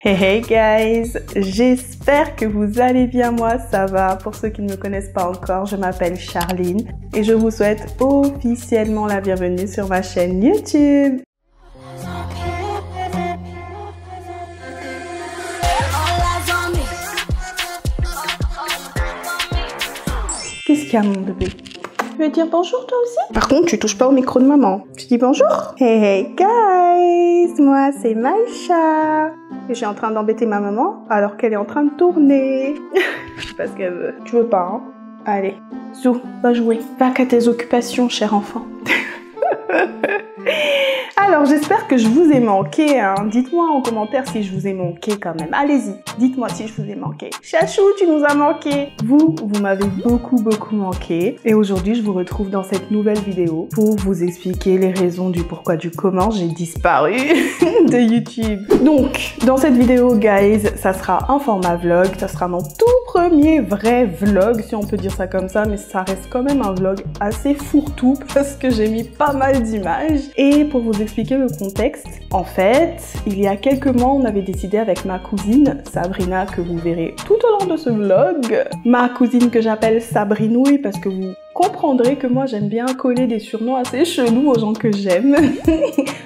Hey hey guys, j'espère que vous allez bien, moi ça va. Pour ceux qui ne me connaissent pas encore, je m'appelle Charline et je vous souhaite officiellement la bienvenue sur ma chaîne YouTube. Qu'est-ce qu'il y a mon bébé? Tu veux dire bonjour toi aussi? Par contre, tu touches pas au micro de maman. Tu dis bonjour? Hey hey guys, moi c'est Maïcha. Et je suis en train d'embêter ma maman alors qu'elle est en train de tourner. Je sais pas ce qu'elle veut. Tu veux pas, hein? Allez, Zou, va jouer. Va qu'à tes occupations, cher enfant. Alors, j'espère que je vous ai manqué, hein. Dites-moi en commentaire si je vous ai manqué quand même. Allez-y, dites-moi si je vous ai manqué. Chachou, tu nous as manqué. Vous m'avez beaucoup manqué. Et aujourd'hui, je vous retrouve dans cette nouvelle vidéo pour vous expliquer les raisons du pourquoi du comment j'ai disparu de YouTube. Donc, dans cette vidéo, guys, ça sera un format vlog. Ça sera mon tout premier vrai vlog, si on peut dire ça comme ça. Mais ça reste quand même un vlog assez fourre-tout parce que j'ai mis pas mal d'images. Et pour vous expliquer le contexte, en fait, il y a quelques mois, on avait décidé avec ma cousine Sabrina, que vous verrez tout au long de ce vlog, ma cousine que j'appelle Sabrinouille parce que vous comprendrez que moi j'aime bien coller des surnoms assez chelous aux gens que j'aime.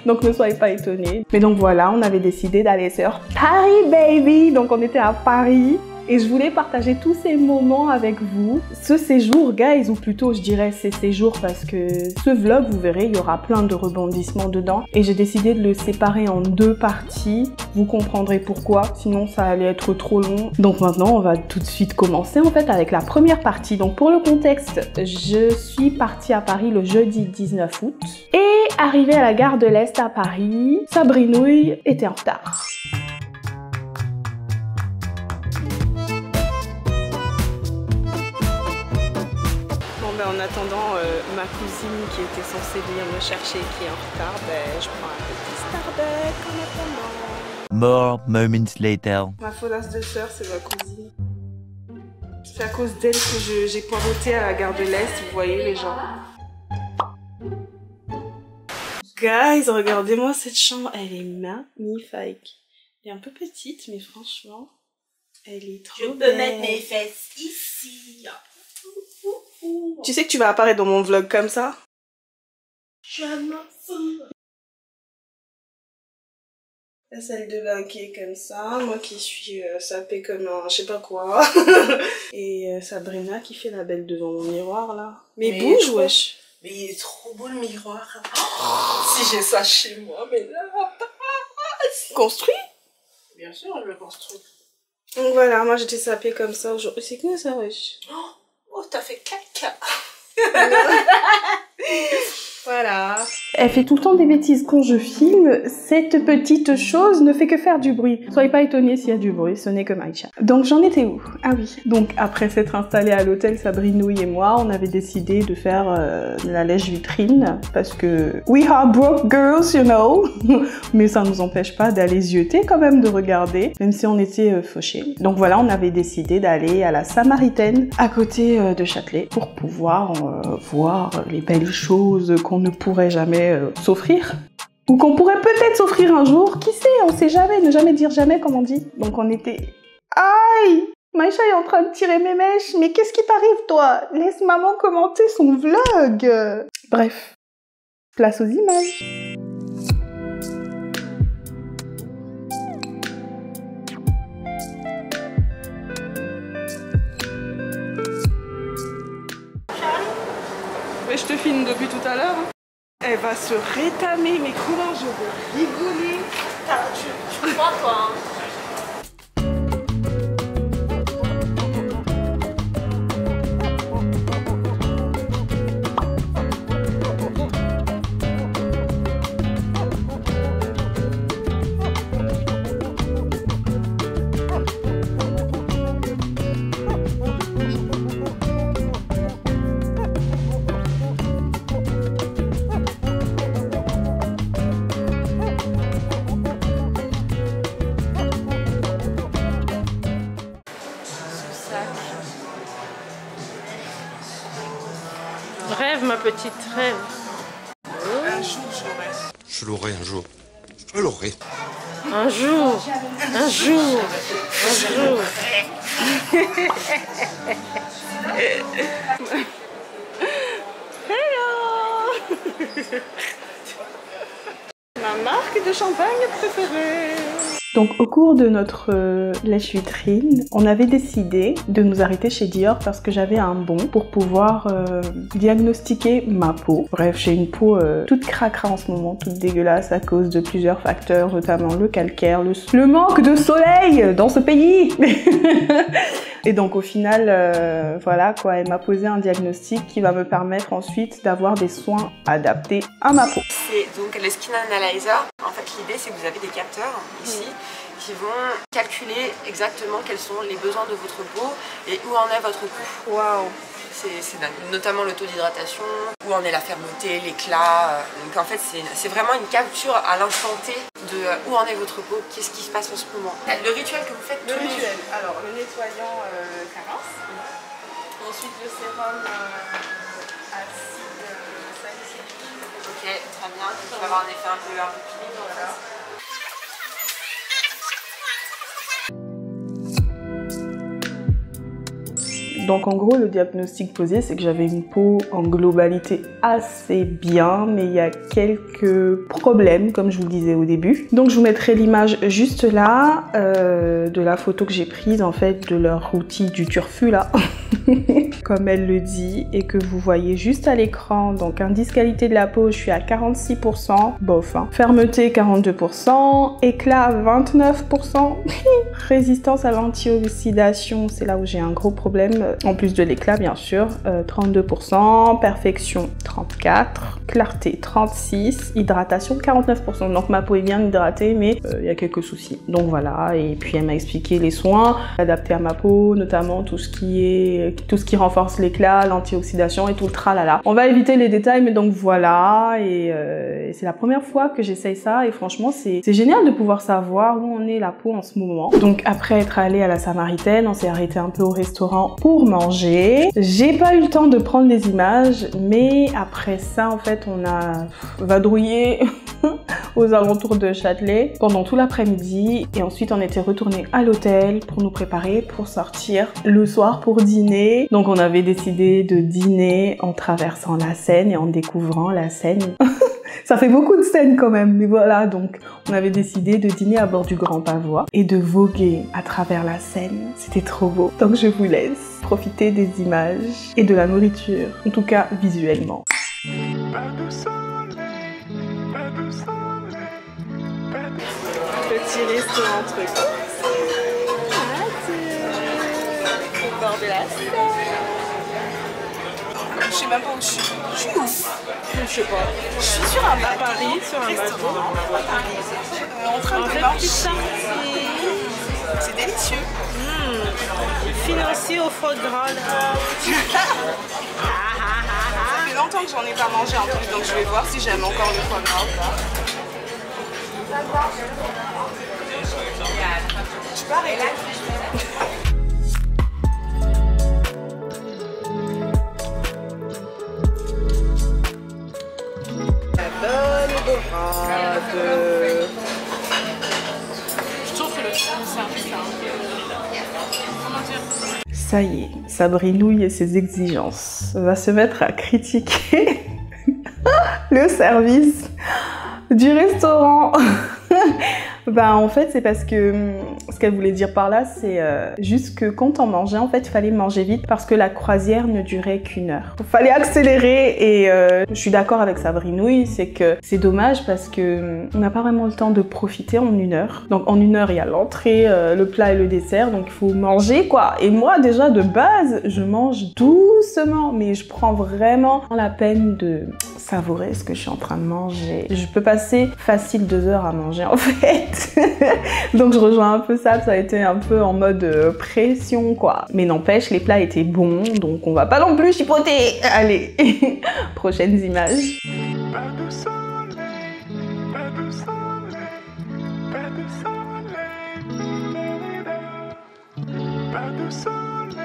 Donc ne soyez pas étonnés. Mais donc voilà, on avait décidé d'aller sur Paris baby. Donc on était à Paris. Et je voulais partager tous ces moments avec vous. Ce séjour, guys, ou plutôt je dirais ces séjours parce que ce vlog, vous verrez, il y aura plein de rebondissements dedans. Et j'ai décidé de le séparer en deux parties. Vous comprendrez pourquoi, sinon ça allait être trop long. Donc maintenant, on va tout de suite commencer en fait avec la première partie. Donc pour le contexte, je suis partie à Paris le jeudi 19 août. Et arrivée à la gare de l'Est à Paris, Sabrinouille était en retard. En attendant ma cousine qui était censée venir me chercher qui est en retard, je prends un petit Starbucks en attendant. More moments later. Ma folasse de sœur, c'est ma cousine. C'est à cause d'elle que j'ai poireauté à la gare de l'Est, vous voyez les gens. Guys, regardez-moi cette chambre, elle est magnifique. Elle est un peu petite, mais franchement, elle est trop belle. Je peux mettre mes fesses ici. Tu sais que tu vas apparaître dans mon vlog comme ça? Je m'en fous. La salle de bain qui est comme ça, moi qui suis sapée comme un je sais pas quoi. Et Sabrina qui fait la belle devant mon miroir là. Mais bouge wesh. Mais il est trop beau le miroir. Oh, si j'ai ça chez moi, mais là... Construit? Bien sûr, je le construis. Donc voilà, moi j'étais sapée comme ça aujourd'hui. C'est quoi ça wesh? Oh, t'as fait caca. Voilà. Elle fait tout le temps des bêtises quand je filme. Cette petite chose ne fait que faire du bruit. Soyez pas étonnés s'il y a du bruit, ce n'est que Maïcha. Donc j'en étais où? Ah oui. Donc après s'être installée à l'hôtel, Sabrinouille et moi, on avait décidé de faire la lèche vitrine parce que we are broke girls, you know. Mais ça ne nous empêche pas d'aller zioter quand même, de regarder, même si on était fauchés. Donc voilà, on avait décidé d'aller à la Samaritaine, à côté de Châtelet, pour pouvoir voir les belles choses qu'on ne pourrait jamais s'offrir. Ou qu'on pourrait peut-être s'offrir un jour. Qui sait, on sait jamais, ne jamais dire jamais comme on dit. Donc on était... Aïe! Maïcha est en train de tirer mes mèches. Mais qu'est-ce qui t'arrive toi? Laisse maman commenter son vlog. Bref, place aux images. Mais je te filme depuis tout à l'heure. Elle va se rétamer, mais comment je vais rigoler. Tu crois toi, hein? Rêve, ma petite, rêve. Un jour, je l'aurai. Je l'aurai un jour. Je l'aurai. Un jour. Un jour. Un jour. Hello. Ma marque de champagne préférée. Donc au cours de notre lèche-vitrine, on avait décidé de nous arrêter chez Dior parce que j'avais un bon pour pouvoir diagnostiquer ma peau. Bref, j'ai une peau toute cracra en ce moment, toute dégueulasse à cause de plusieurs facteurs, notamment le calcaire, le manque de soleil dans ce pays. Et donc au final, voilà quoi, elle m'a posé un diagnostic qui va me permettre ensuite d'avoir des soins adaptés à ma peau. C'est donc le Skin Analyzer. En fait, l'idée c'est que vous avez des capteurs ici qui vont calculer exactement quels sont les besoins de votre peau et où en est votre peau. Waouh. C'est dingue, notamment le taux d'hydratation, où en est la fermeté, l'éclat. Donc en fait, c'est vraiment une capture à l'instant T de où en est votre peau, qu'est-ce qui se passe en ce moment. Le rituel que vous faites tous les jours. Alors le nettoyant carence, ensuite le sérum acide salicylique. Ok, très bien, donc ça va avoir un effet un peu clinique. Voilà. Donc en gros, le diagnostic posé, c'est que j'avais une peau en globalité assez bien, mais il y a quelques problèmes, comme je vous le disais au début. Donc je vous mettrai l'image juste là, de la photo que j'ai prise en fait de leur outil du turfu là, comme elle le dit, et que vous voyez juste à l'écran. Donc indice qualité de la peau, je suis à 46%, bof, hein. Fermeté 42%, éclat 29%, résistance à l'antioxydation, c'est là où j'ai un gros problème. En plus de l'éclat bien sûr, 32%, perfection 34%, clarté 36%, hydratation 49%. Donc ma peau est bien hydratée mais il y a quelques soucis. Donc voilà, et puis elle m'a expliqué les soins adaptés à ma peau, notamment tout ce qui renforce l'éclat, l'antioxydation et tout le tralala. On va éviter les détails mais donc voilà, et c'est la première fois que j'essaye ça et franchement c'est génial de pouvoir savoir où en est la peau en ce moment. Donc après être allé à la Samaritaine, on s'est arrêté un peu au restaurant pour manger. J'ai pas eu le temps de prendre des images, mais après ça, en fait, on a vadrouillé aux alentours de Châtelet pendant tout l'après-midi et ensuite on était retourné à l'hôtel pour nous préparer pour sortir le soir pour dîner. Donc on avait décidé de dîner en traversant la Seine et en découvrant la Seine. Ça fait beaucoup de scènes quand même, mais voilà, donc on avait décidé de dîner à bord du Grand Pavois et de voguer à travers la Seine. C'était trop beau. Donc je vous laisse profiter des images et de la nourriture, en tout cas visuellement. Petit restaurant truc. Au bord de la Seine. Je sais même pas où je suis. Je suis où? Je sais pas. Je suis sur un À Paris, sur un bateau. en train de Avec marcher. petite tartine. C'est délicieux. Financier au foie gras là. Ça fait longtemps que j'en ai pas mangé en plus, donc je vais voir si j'aime encore le foie gras ou pas. Je peux arrêter. Je trouve que le service est un peu... Comment dire? Ça y est, Sabrinouille et ses exigences va se mettre à critiquer le service du restaurant. Ben en fait c'est parce que ce qu'elle voulait dire par là c'est juste que quand on mangeait en fait il fallait manger vite parce que la croisière ne durait qu'1 heure. Il fallait accélérer et je suis d'accord avec Sabrinouille, c'est que c'est dommage parce que on n'a pas vraiment le temps de profiter en 1 heure. Donc en 1 heure il y a l'entrée, le plat et le dessert, donc il faut manger quoi. Et moi déjà de base je mange doucement mais je prends vraiment la peine de savourer ce que je suis en train de manger. Je peux passer facile 2 heures à manger en fait. Donc je rejoins un peu ça, ça a été un peu en mode pression quoi. Mais n'empêche, les plats étaient bons, donc on va pas non plus chipoter. Allez, prochaines images. Pas de soleil, pas de soleil, pas de soleil, pas de soleil,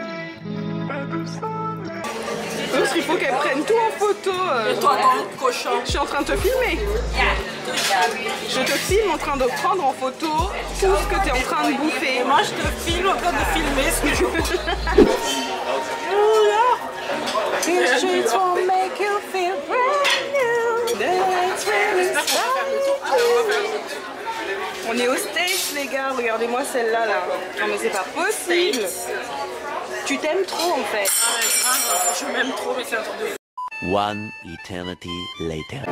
pas de soleil. Parce qu'il faut qu'elle prenne tout en photo. Et toi, dans le cochon. Je suis en train de te filmer. Je te filme en train de prendre en photo tout ce que tu es en train de bouffer. Moi, je te filme en train de filmer ce que tu veux. These streets won't make you feel brand new. That's when it's on est aux States, les gars. Regardez-moi celle-là, là. Non, mais c'est pas possible. Tu t'aimes trop, en fait. Je m'aime trop, mais c'est un truc de... One eternity later.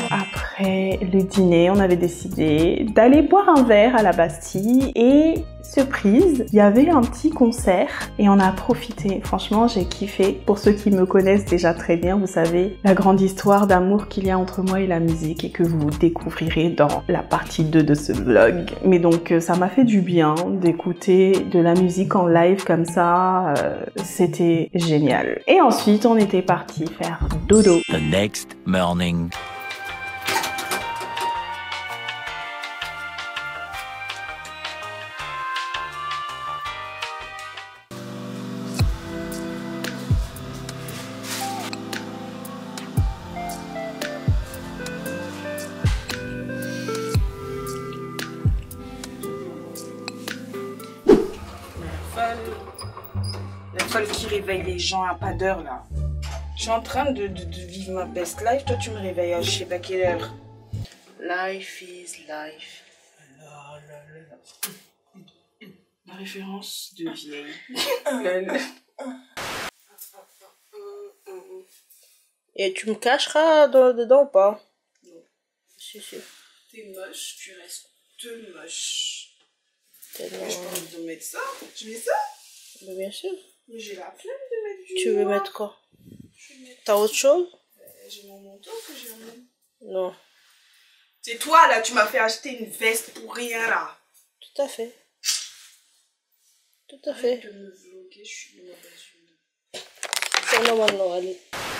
Après le dîner, on avait décidé d'aller boire un verre à la Bastille et surprise, il y avait un petit concert et on a profité. Franchement, j'ai kiffé. Pour ceux qui me connaissent déjà très bien, vous savez la grande histoire d'amour qu'il y a entre moi et la musique et que vous découvrirez dans la partie 2 de ce vlog. Mais donc, ça m'a fait du bien d'écouter de la musique en live comme ça. C'était génial. Et ensuite, on était parti faire dodo. The next morning. La folle qui réveille les gens à pas d'heure là. Je suis en train de vivre ma best life. Toi, tu me réveilles à je sais pas quelle heure. Life is life. La référence de vieille. Et tu me cacheras dedans ou pas? Non. Si, si. T'es moche, tu restes moche. Je peux mettre ça? Je mets ça? Mais bien sûr. Mais j'ai la flemme de mettre du Tu veux noir. Mettre quoi? T'as autre chose? J'ai mon manteau que j'ai emmené. Non. C'est toi là, tu m'as fait acheter une veste pour rien là. Tout à fait. Tout à fait. De me vlogger, je suis une mauvaise humeur. Allez.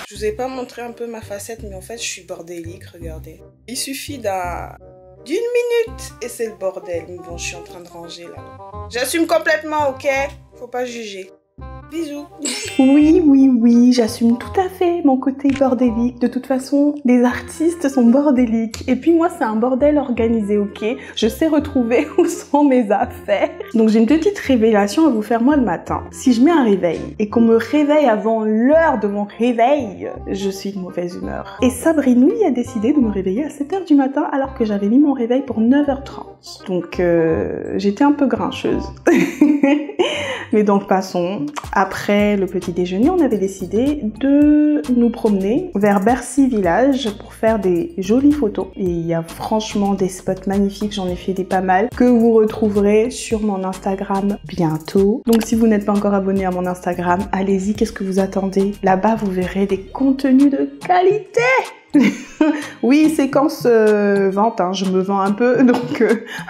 Je vous ai pas montré un peu ma facette, mais en fait, je suis bordélique, regardez. Il suffit d'une minute et c'est le bordel. Mais bon, je suis en train de ranger là. J'assume complètement, ok? Faut pas juger. Bisous. Oui, j'assume tout à fait mon côté bordélique. De toute façon, les artistes sont bordéliques. Et puis moi, c'est un bordel organisé, ok? Je sais retrouver où sont mes affaires. Donc j'ai une petite révélation à vous faire moi le matin. Si je mets un réveil et qu'on me réveille avant l'heure de mon réveil, je suis de mauvaise humeur. Et Sabrine, lui, a décidé de me réveiller à 7h du matin alors que j'avais mis mon réveil pour 9h30. Donc j'étais un peu grincheuse. Mais donc passons. Après le petit déjeuner, on avait décidé de nous promener vers Bercy Village pour faire des jolies photos. Et il y a franchement des spots magnifiques, j'en ai fait des pas mal, que vous retrouverez sur mon Instagram bientôt. Donc si vous n'êtes pas encore abonné à mon Instagram, allez-y, qu'est-ce que vous attendez? Là-bas, vous verrez des contenus de qualité. Oui, séquence vente, hein, je me vends un peu, donc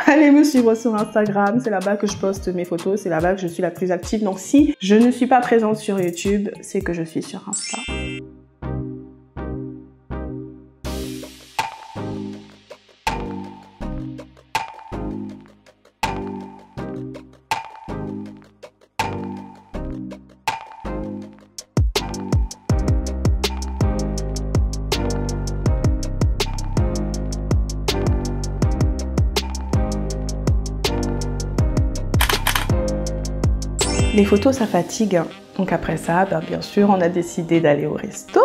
allez me suivre sur Instagram, c'est là-bas que je poste mes photos, c'est là-bas que je suis la plus active, donc si je ne suis pas présente sur YouTube, c'est que je suis sur Insta. Les photos, ça fatigue. Donc après ça, bien sûr, on a décidé d'aller au resto.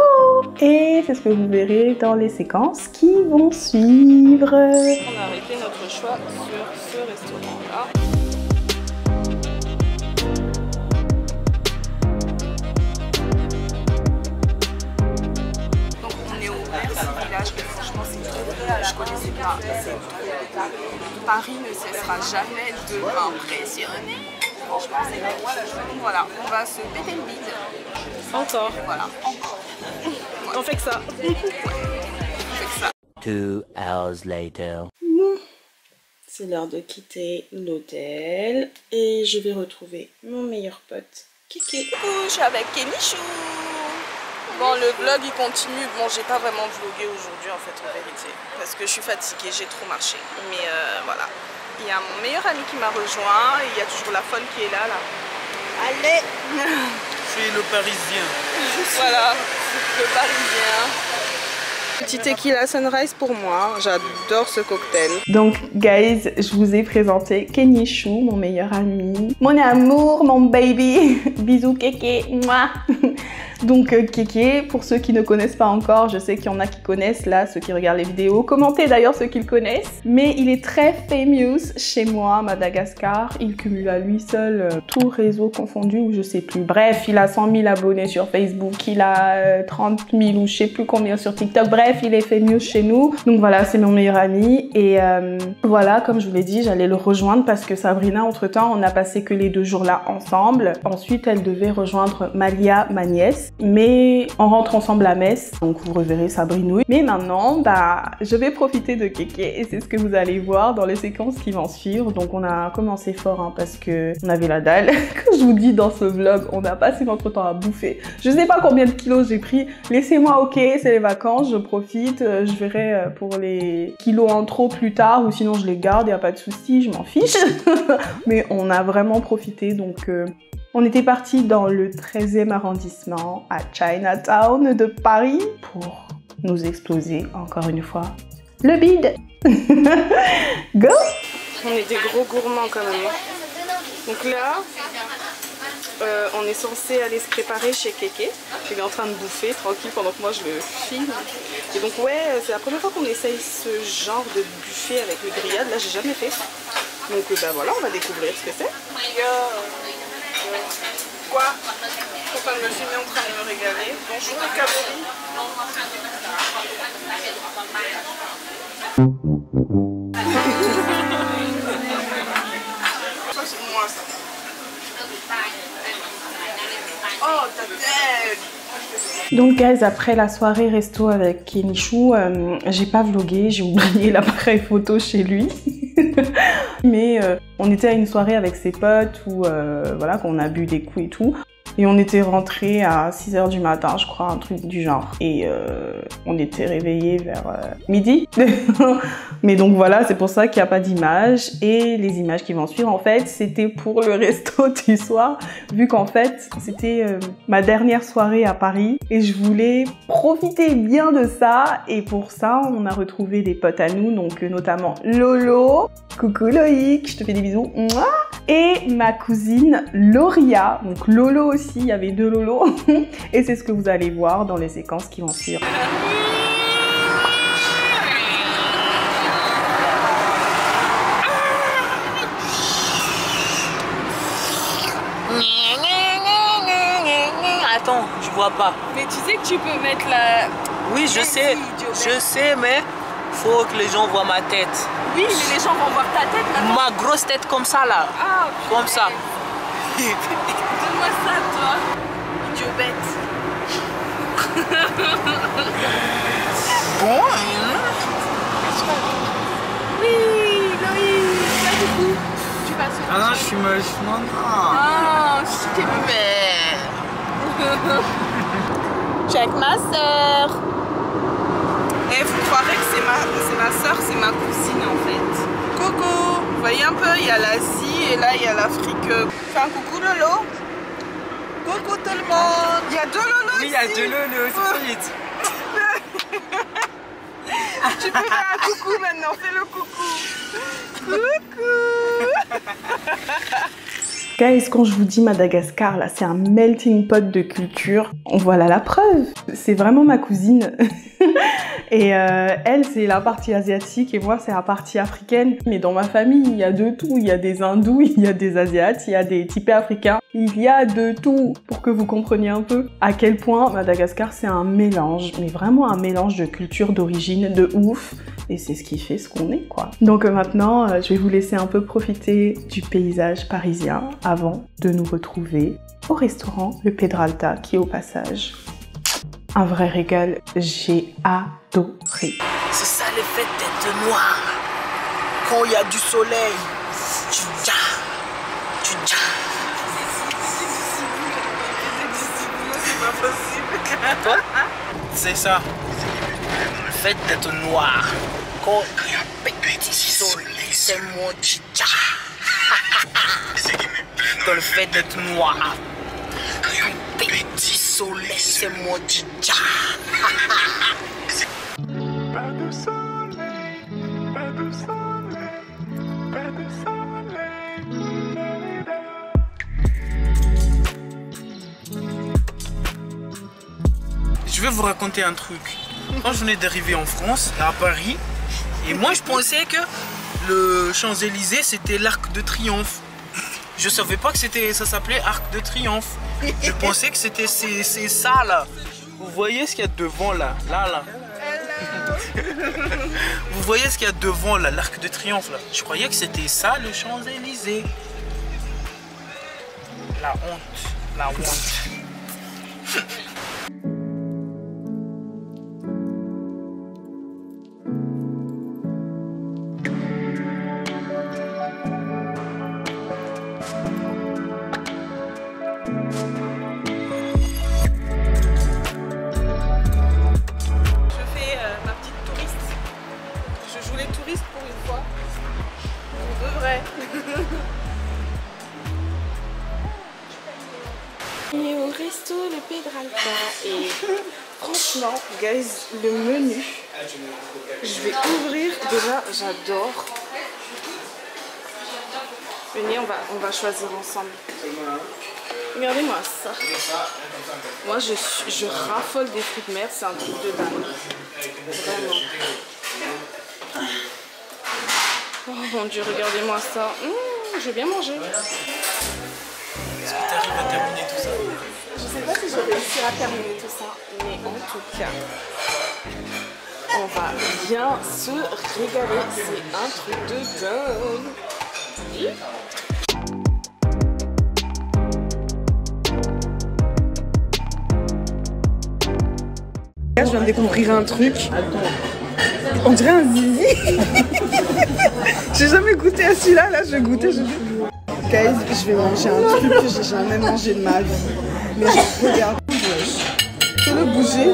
Et c'est ce que vous verrez dans les séquences qui vont suivre. On a arrêté notre choix sur ce restaurant-là. Donc on est au Bercy Village, et franchement c'est trop bien. Je connaissais pas, c'est trop bien. Paris ne cessera jamais de m'impressionner. Franchement, c'est bon. Voilà, on va se péter le bide. Encore. Voilà, encore. Ouais. On fait que ça. Ouais. On fait que ça. 2 hours later. C'est l'heure de quitter l'hôtel et je vais retrouver mon meilleur pote, Kiki. Coucou, je suis avec Kémichou. Bon, le vlog il continue. Bon, j'ai pas vraiment vlogué aujourd'hui en fait, en vérité. Parce que je suis fatiguée, j'ai trop marché. Mais voilà. Il y a mon meilleur ami qui m'a rejoint. Et il y a toujours la folle qui est là. Allez. Je suis le Parisien. Voilà, le Parisien. Petit tequila sunrise pour moi, j'adore ce cocktail. Donc guys, je vous ai présenté Kenishu, mon meilleur ami, mon amour, mon baby. Bisous Kéké, moi. Donc Kéké, pour ceux qui ne connaissent pas encore, je sais qu'il y en a qui connaissent là, ceux qui regardent les vidéos. Commentez d'ailleurs ceux qui le connaissent. Mais il est très famous chez moi à Madagascar. Il cumule à lui seul tout réseau confondu ou je sais plus. Bref, il a 100 000 abonnés sur Facebook, il a 30 000 ou je sais plus combien sur TikTok. Bref, il est famous chez nous. Donc voilà, c'est mon meilleur ami. Et voilà, comme je vous l'ai dit, j'allais le rejoindre parce que Sabrina, entre-temps, on n'a passé que les 2 jours là ensemble. Ensuite, elle devait rejoindre Malia, ma nièce. Mais on rentre ensemble à Metz, donc vous reverrez Sabrinouille. Mais maintenant, bah, je vais profiter de Kéké et c'est ce que vous allez voir dans les séquences qui vont suivre. Donc on a commencé fort hein, parce que on avait la dalle. Comme je vous dis dans ce vlog, on a passé notre temps à bouffer. Je sais pas combien de kilos j'ai pris. Laissez-moi, ok, c'est les vacances, je profite. Je verrai pour les kilos en trop plus tard ou sinon je les garde, y a pas de souci, je m'en fiche. Mais on a vraiment profité donc... On était parti dans le 13e arrondissement à Chinatown de Paris pour nous exploser encore une fois le bide. Go! On est des gros gourmands quand même. Donc là, on est censé aller se préparer chez Kéké. Il est en train de bouffer tranquille pendant que moi je le filme. Et donc ouais, c'est la première fois qu'on essaye ce genre de buffet avec les grillades. Là j'ai jamais fait. Donc bah voilà, on va découvrir ce que c'est. Quoi? Je suis en train de me filmer en train de me régaler. Bonjour les calories. Ça c'est moi ça. Oh ta tête. Donc guys, après la soirée resto avec Kenishu, j'ai pas vlogué, j'ai oublié l'appareil photo chez lui. Mais on était à une soirée avec ses potes où voilà, qu'on a bu des coups et tout. Et on était rentrés à 6 h du matin, je crois, un truc du genre. Et on était réveillés vers midi. Mais donc voilà, c'est pour ça qu'il n'y a pas d'image. Et les images qui vont suivre, en fait, c'était pour le resto du soir. Vu qu'en fait, c'était ma dernière soirée à Paris. Et je voulais profiter bien de ça. Et pour ça, on a retrouvé des potes à nous. Donc notamment Lolo. Coucou Loïc, je te fais des bisous. Mouah. Et ma cousine Loria. Donc Lolo aussi, il y avait 2 Lolo. Et c'est ce que vous allez voir dans les séquences qui vont suivre. Attends, je vois pas. Mais tu sais que tu peux mettre la... Oui, je sais, mais faut que les gens voient ma tête. Oui, mais les gens vont voir ta tête maintenant. Ma grosse tête comme ça là. Ah, comme ça. Donne-moi ça, toi. Idiot bête. Bon. Oui, Loïc. Là, du coup, tu passes au... Ah non, je suis moche. Non, non. Ah, je t'ai Check ma sœur. Et vous croirez que c'est ma sœur, c'est ma cousine en fait. Coucou. Vous voyez un peu, il y a l'Asie et là il y a l'Afrique. Fais un coucou Lolo. Coucou tout le monde. Il y a 2 Lolo Oui, il y a 2 Lolo, c'est trop vite. Tu peux faire un coucou maintenant, fais le coucou. Coucou. Guys, quand je vous dis Madagascar, là, c'est un melting pot de culture. Voilà la preuve. C'est vraiment ma cousine. Et elle, c'est la partie asiatique et moi, c'est la partie africaine. Mais dans ma famille, il y a de tout. Il y a des hindous, il y a des asiates, il y a des typés africains. Il y a de tout pour que vous compreniez un peu à quel point Madagascar, c'est un mélange. Mais vraiment un mélange de culture d'origine de ouf. Et c'est ce qui fait ce qu'on est, quoi. Donc maintenant, je vais vous laisser un peu profiter du paysage parisien avant de nous retrouver au restaurant Le Pedralta, qui est au passage un vrai régal. J'ai adoré. C'est ça l'effet tête noire. Quand il y a du soleil, tu ja. C'est ça. Le fait d'être noir. Quand il y a petit soleil. c'est mon dja. Dans le fait d'être noir. Petit soleil, c'est mon dja. Pas de soleil, pas de soleil, pas de soleil. Je vais vous raconter un truc. Quand je venais d'arriver en France, à Paris, et moi je pensais que le Champs-Élysées c'était l'Arc de Triomphe. Je savais pas que ça s'appelait Arc de Triomphe. Je pensais que c'était c'est ça là. Vous voyez ce qu'il y a devant là, là. Vous voyez ce qu'il y a devant là, l'Arc de Triomphe là. Je croyais que c'était ça le Champs-Élysées. La honte, la honte. Et au resto le Pedralta et franchement, guys, le menu, je vais ouvrir. Déjà, j'adore. Venez, on va choisir ensemble. Regardez-moi ça. Moi, je raffole des fruits de mer, c'est un truc de dingue. Vraiment. Oh mon Dieu, regardez-moi ça. Je vais bien manger. Est-ce que tu arrives à terminer tout ça? Je sais pas si je vais réussir à terminer tout ça, mais en tout cas, on va bien se régaler. C'est un truc de dingue. Là, je viens de découvrir un truc. On dirait un zizi. J'ai jamais goûté à celui-là. Là, je vais goûter. Guys, je vais manger un truc que j'ai jamais mangé de ma vie. Mais je regarde. Fais-le bouger.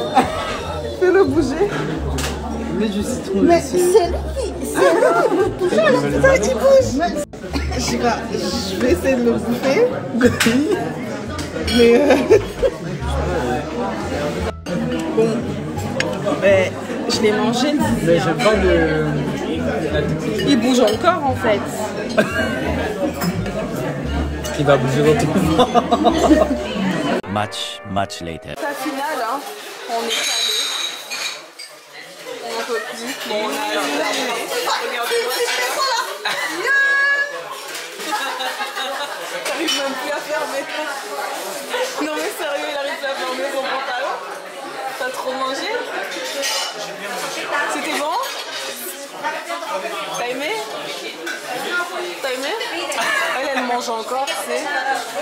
Fais-le bouger. Mets du citron. Mais c'est lui. C'est lui. Putain, il bouge. Je vais essayer de le bouffer. Mais bon. Mais je l'ai mangé. Mais j'aime pas le... Il bouge encore en fait. Il va bouger dans tout le monde. Much later. La finale, hein, on est calé. On en peut plus. Bon, on a regardez-moi. T'arrives même plus à fermer. Non mais sérieux, il arrive plus à fermer son pantalon. T'as trop mangé? C'était bon? T'as aimé? T'as aimé? Elle mange encore, tu sais.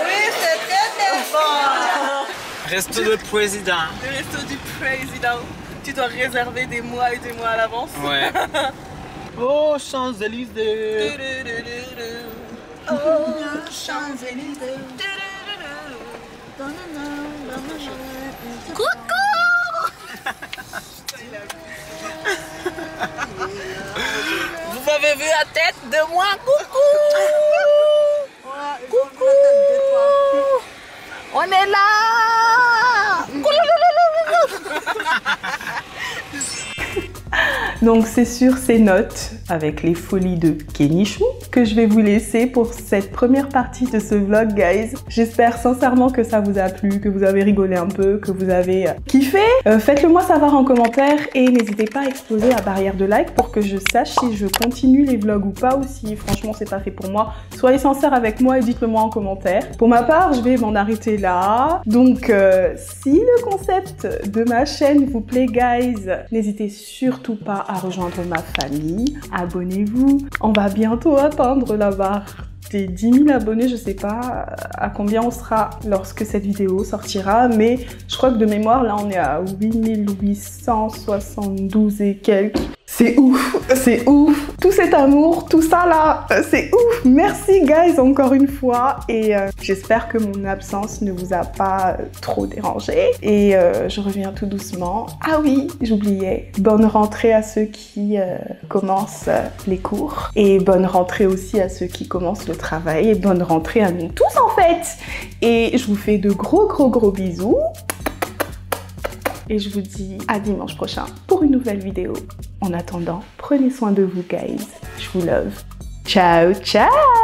Oui, c'est très bon. Resto de président. Le resto du président. Tu dois réserver des mois et des mois à l'avance. Ouais. Oh, Champs-Élysées. Oh, Champs-Élysées. Coucou. Vous m'avez vu la tête de moi, coucou. Coucou. On est là. Donc c'est sur ces notes, avec les folies de Kenny Chou, que je vais vous laisser pour cette première partie de ce vlog, guys. J'espère sincèrement que ça vous a plu, que vous avez rigolé un peu, que vous avez kiffé. Faites-le moi savoir en commentaire et n'hésitez pas à exploser la barrière de like pour que je sache si je continue les vlogs ou pas, ou si franchement c'est pas fait pour moi. Soyez sincères avec moi et dites-le moi en commentaire. Pour ma part, je vais m'en arrêter là. Donc si le concept de ma chaîne vous plaît, guys, n'hésitez surtout pas à rejoindre ma famille. Abonnez-vous. On va bientôt atteindre la barre des 10 000 abonnés. Je sais pas à combien on sera lorsque cette vidéo sortira, mais je crois que de mémoire, là, on est à 8872 et quelques. C'est ouf, c'est ouf. Tout cet amour, tout ça là, c'est ouf. Merci guys encore une fois et j'espère que mon absence ne vous a pas trop dérangé. Et je reviens tout doucement. Ah oui, j'oubliais. Bonne rentrée à ceux qui commencent les cours et bonne rentrée aussi à ceux qui commencent le travail et bonne rentrée à nous tous en fait. Et je vous fais de gros bisous. Et je vous dis à dimanche prochain pour une nouvelle vidéo. En attendant, prenez soin de vous guys. Je vous love. Ciao, ciao!